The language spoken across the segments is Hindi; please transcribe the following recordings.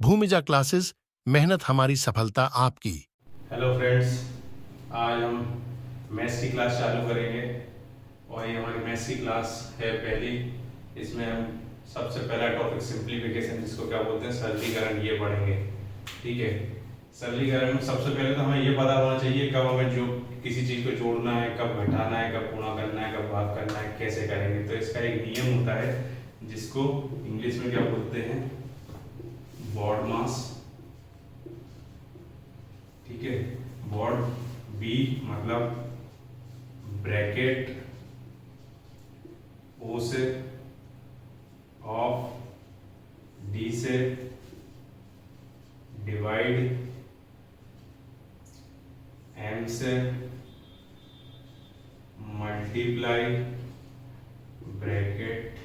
भूमिजा क्लासेस, मेहनत हमारी सफलता आपकी। हेलो फ्रेंड्स, आज हम मैथ्स की क्लास चालू करेंगे और ये हमारी मैथ्स की क्लास है पहली। इसमें हम सबसे पहला टॉपिक सिंप्लीफिकेशन, जिसको क्या बोलते हैं सरलीकरण, ये पढ़ेंगे। ठीक है, सरलीकरण में सबसे पहले तो हमें ये पता होना चाहिए कब हमें जो किसी चीज़ को जोड़ना है, कब घटाना है, कब गुणा करना है, कब भाग करना है, कैसे करेंगे। तो इसका एक नियम होता है जिसको इंग्लिश में क्या बोलते हैं, BODMAS। ठीक है, बॉड बी मतलब ब्रैकेट, ओ से, ऑफ, डी से, डिवाइड, एम से, मल्टीप्लाई, ब्रैकेट,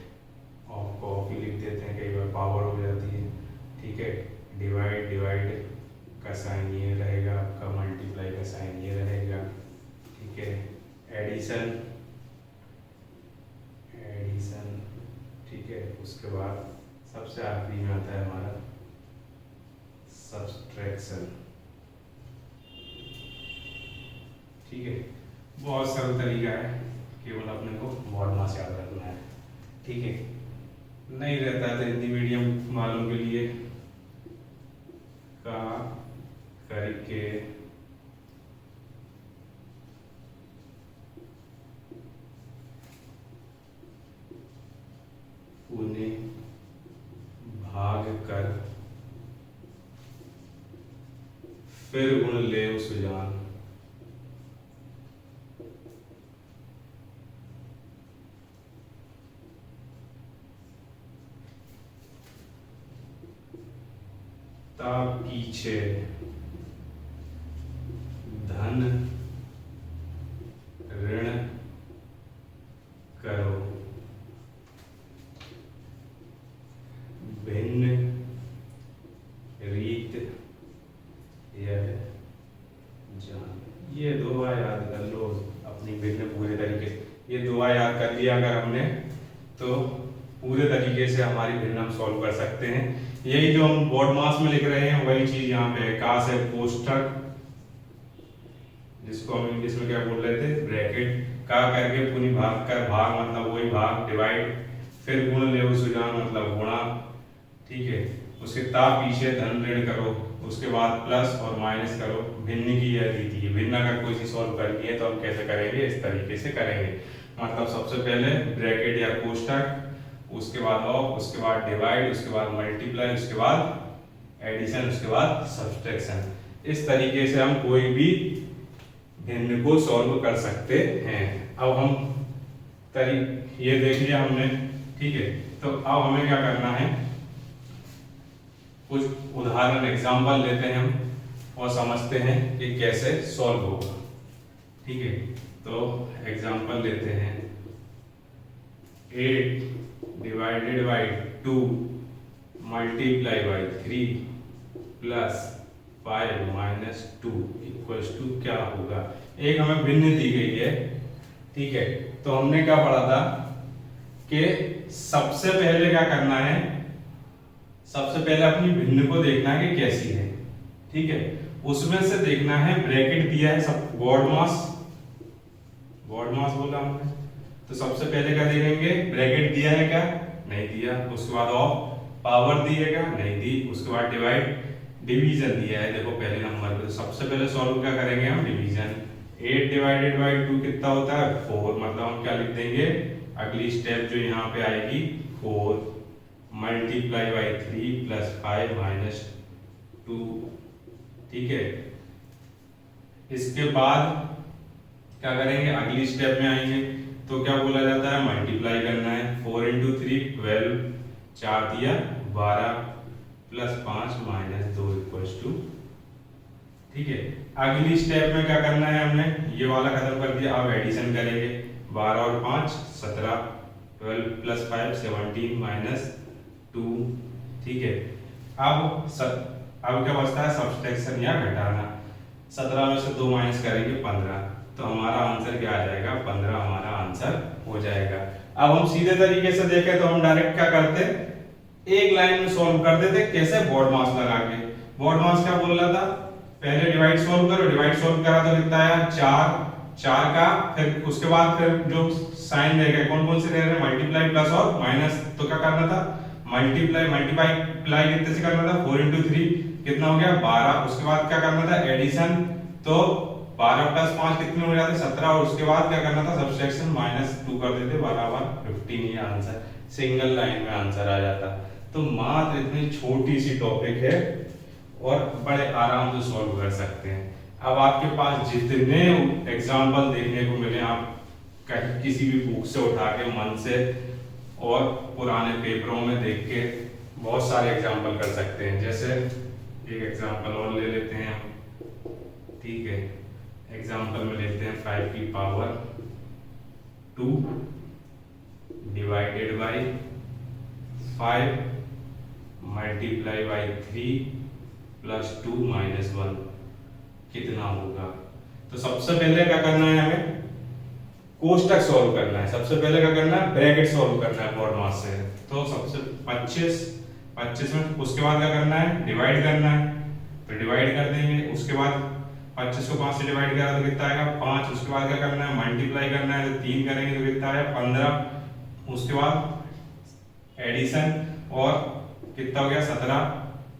ऑफ को ऑफ ही लिख देते हैं, कई बार पावर हो जाती है। ठीक है, डिवाइड, डिवाइड का साइन ये रहेगा आपका, मल्टीप्लाई का साइन ये रहेगा। ठीक है, एडिशन, एडिशन। ठीक है, उसके बाद सबसे आखिरी में आता है हमारा सब्सट्रैक्शन। ठीक है, बहुत सरल तरीका है, केवल अपने को BODMAS याद रखना है। ठीक है, नहीं रहता है तो हिंदी मीडियम वालों के लिए का करके उन्हें भाग कर फिर गुण ले सुजान। ता पीछे धन ऋण करो, भिन्न रीत यह जान। ये दुआ याद कर लो अपनी भिन्न पूरे तरीके से। ये दुआ याद कर लिया अगर हमने तो पूरे तरीके से हमारी भिन्न हम सॉल्व कर सकते हैं। यही जो हम BODMAS में लिख रहे हैं वही चीज यहाँ पे है। का से कोष्ठक, जिसको हम इंग्लिश में क्या बोल रहे थे, ब्रैकेट, का करके पूरी भाग कर, भाग मतलब वही भाग, डिवाइड, फिर गुण ले सुजान मतलब गुणा। ठीक है, उसके ता पीछे धन ऋण करो, उसके बाद प्लस और माइनस करो, भिन्न की यह रीति है। भिन्न अगर कोई चीज सॉल्व करनी है तो हम कैसे करेंगे, इस तरीके से करेंगे। मतलब सबसे पहले ब्रैकेट या कोष्ठक, उसके बाद ऑफ, उसके बाद डिवाइड, उसके बाद मल्टीप्लाई, उसके बाद एडिशन, उसके बाद सब्सट्रैक्शन। इस तरीके से हम कोई भी भिन्न को सॉल्व कर सकते हैं। अब हम ये देख लिया हमने। ठीक है, तो अब हमें क्या करना है, कुछ उदाहरण एग्जांपल लेते हैं हम और समझते हैं कि कैसे सॉल्व होगा। ठीक है, तो एग्जांपल लेते हैं। 8 divided by 2 multiply by 3 plus 5 minus 2 equals to क्या होगा। एक हमें भिन्न दी गई है। ठीक है, तो हमने क्या पढ़ा था कि सबसे पहले क्या करना है, सबसे पहले अपनी भिन्न को देखना है कि कैसी है। ठीक है, उसमें से देखना है, ब्रैकेट दिया है सब, BODMAS, BODMAS बोला हमने, तो सबसे पहले क्या देखेंगे, ब्रैकेट दिया है क्या, नहीं दिया। उसके बाद ऑफ, पावर दी है क्या, नहीं दी। उसके बाद डिवाइड, डिवीजन दिया है देखो पहले नंबर पे। सबसे पहले सॉल्व क्या करेंगे हम, डिवीजन। 8 डिवाइडेड बाई 2 कितना होता है, 4। मतलब हम क्या लिख देंगे, अगली स्टेप जो यहाँ पे आएगी 4 मल्टीप्लाई बाई 3 प्लस 5 माइनस 2। ठीक है, इसके बाद क्या करेंगे, अगली स्टेप में आएंगे तो क्या बोला जाता है, मल्टीप्लाई करना है। 4 इंटू 3 12, 4 दिया 12 प्लस 5 माइनस 2 इक्वल्स टू। ठीक है, अगली स्टेप में क्या करना है, हमने ये वाला खत्म कर दिया। अब एडिशन करेंगे, 12 और 5 17, 12 प्लस 5 17 माइनस 2। ठीक है, अब क्या बचता है, सब्सट्रैक्शन या घटाना। 17 में से 2 माइनस करेंगे 15, तो हमारा आंसर क्या आ जाएगा, 15 हमारा आंसर हो जाएगा। अब हम सीधे तरीके से देखें तो हम डायरेक्ट क्या करते, एक लाइन में सॉल्व कर देते। कैसे? बोर्ड मास लगा के। बोर्ड मास क्या बोल रहा था? पहले डिवाइड सॉल्व करो, डिवाइड सॉल्व करा तो कितना आया 4 का, फिर उसके बाद फिर जो साइन रहेगा कौन कौन से रह रहे हैं, मल्टीप्लाई प्लस और माइनस। तो क्या करना था? मल्टीप्लाई कितने से करना था? 4 into 3 कितना हो गया 12। उसके बाद क्या करना था? एडिशन। तो 12 प्लस 5 कितने हो जाते? 17। और उसके बाद क्या करना था? सब्सट्रैक्शन -2 कर देते बराबर 15। ये आंसर सिंगल लाइन में आंसर आ जाता। तो मात्र इतनी छोटी सी टॉपिक है और बड़े आराम से सॉल्व कर सकते हैं। अब आपके पास जितने एग्जाम्पल देखने को मिले, आप कहीं किसी भी बुक से उठा के मन से और पुराने पेपरों में देख के बहुत सारे एग्जाम्पल कर सकते हैं। जैसे एक एग्जाम्पल और ले लेते हैं हम, ठीक है। एग्जाम्पल में लेते हैं 5 की power 2 divided by 5 multiply by 3 plus 2 minus 1 कितना होगा? तो सबसे पहले क्या करना है? हमें कोष्टक सॉल्व करना है। सबसे पहले क्या करना है? ब्रैकेट सॉल्व करना है बोर्ड मास से। तो सबसे 25 में उसके बाद क्या करना है? डिवाइड करना है। तो डिवाइड कर देंगे। उसके बाद 25 को 5 से डिवाइड करा तो कितना आएगा 5। उसके बाद क्या करना है? मल्टीप्लाई करना है। तो 3 करेंगे तो कितना आएगा 15। उसके बाद एडिशन और कितना हो गया 17।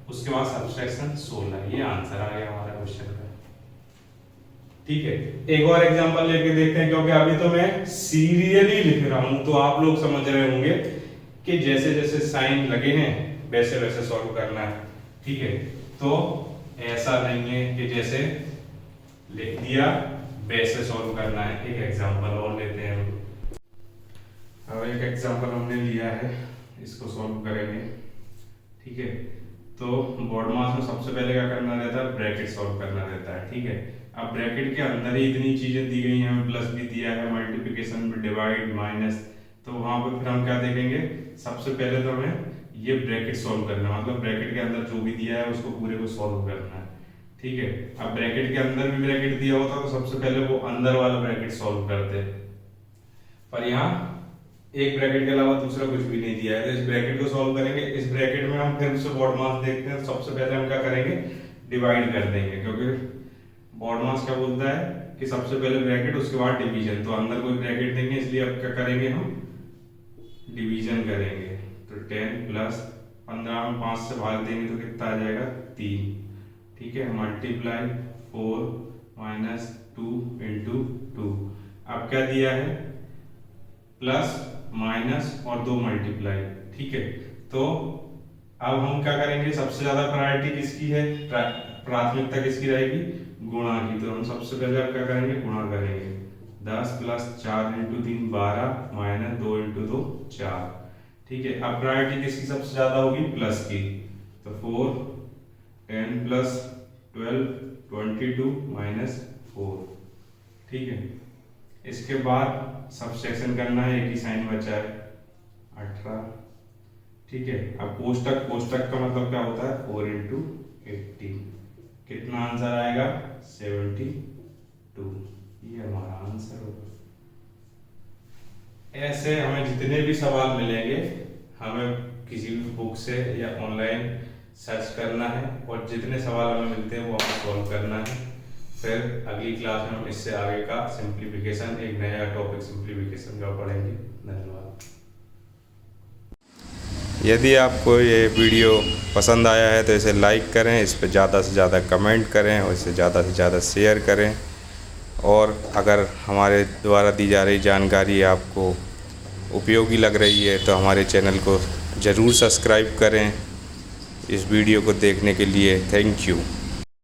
उसके बाद सब्सट्रैक्शन 16। ये आंसर आ गया हमारा क्वेश्चन का, ठीक है। एक और एग्जांपल लेके देखते हैं, क्योंकि अभी तो मैं सीरियली लिख रहा हूं, तो आप लोग समझ रहे होंगे कि जैसे जैसे साइन लगे हैं वैसे वैसे सॉल्व करना है, ठीक है। तो ऐसा नहीं है कि जैसे लिख दिया वैसे सॉल्व करना है। एक एग्जांपल और लेते हैं हम। अब एक एग्जांपल हमने लिया है, इसको सॉल्व करेंगे, ठीक है। तो बोर्ड मास में सबसे पहले क्या करना रहता है? ब्रैकेट सॉल्व करना रहता है, ठीक है। अब ब्रैकेट के अंदर ही इतनी चीजें दी गई हैं, हमें प्लस भी दिया है, मल्टीप्लिकेशन में डिवाइड माइनस। तो वहां पर फिर हम क्या देखेंगे? सबसे पहले तो हमें ये ब्रैकेट सॉल्व करना है, मतलब ब्रैकेट के अंदर जो भी दिया है उसको पूरे को सॉल्व करना है, ठीक है। अब ब्रैकेट के अंदर भी ब्रैकेट दिया होता तो सबसे पहले वो अंदर वाला ब्रैकेट सॉल्व करते, पर यहाँ एक ब्रैकेट के अलावा दूसरा कुछ भी नहीं दिया है। तो इस ब्रैकेट को सॉल्व करेंगे। इस ब्रैकेट में हम फिर से बोर्ड मास देखते हैं। सबसे पहले हम क्या करेंगे? डिवाइड कर देंगे, क्योंकि बोर्ड मास क्या बोलता है कि सबसे पहले ब्रैकेट उसके बाद डिवीजन। तो अंदर कोई ब्रैकेट देंगे, इसलिए अब क्या करेंगे? हम डिवीजन करेंगे। तो 10 प्लस 15 हम 5 से भाग देंगे तो कितना आ जाएगा 3, ठीक है। Multiply 4 minus 2 into 2। अब क्या दिया है? प्लस माइनस और 2 मल्टीप्लाई, ठीक है। तो अब हम क्या करेंगे? सबसे ज्यादा प्रायोरिटी किसकी है? प्राथमिकता किसकी रहेगी? गुणा की। तो हम सबसे पहले अब क्या करेंगे? गुणा करेंगे। 10 प्लस 4 इंटू 3 12 माइनस 2 इंटू 2 4, ठीक है। अब प्रायोरिटी किसकी सबसे ज्यादा होगी? प्लस की। तो 4 10 प्लस 12 22 माइनस 4, ठीक है। इसके बाद सब्सट्रैक्शन करना है, एक ही साइन बचा है 18, ठीक है। अब कोष्टक का मतलब क्या होता है? 4 इंटू 18। कितना आंसर आएगा? 72। ये हमारा आंसर होगा। ऐसे हमें जितने भी सवाल मिलेंगे, हमें किसी भी बुक से या ऑनलाइन सर्च करना है और जितने सवाल हमें मिलते हैं वो हमें सॉल्व करना है। फिर अगली क्लास में हम इससे आगे का सिंप्लीफिकेशन, एक नया टॉपिक सिंप्लीफिकेशन का पढ़ेंगे। धन्यवाद। यदि आपको ये वीडियो पसंद आया है तो इसे लाइक करें, इस पर ज़्यादा से ज़्यादा कमेंट करें और इसे ज़्यादा से ज़्यादा शेयर करें। और अगर हमारे द्वारा दी जा रही जानकारी आपको उपयोगी लग रही है तो हमारे चैनल को ज़रूर सब्सक्राइब करें। इस वीडियो को देखने के लिए थैंक यू।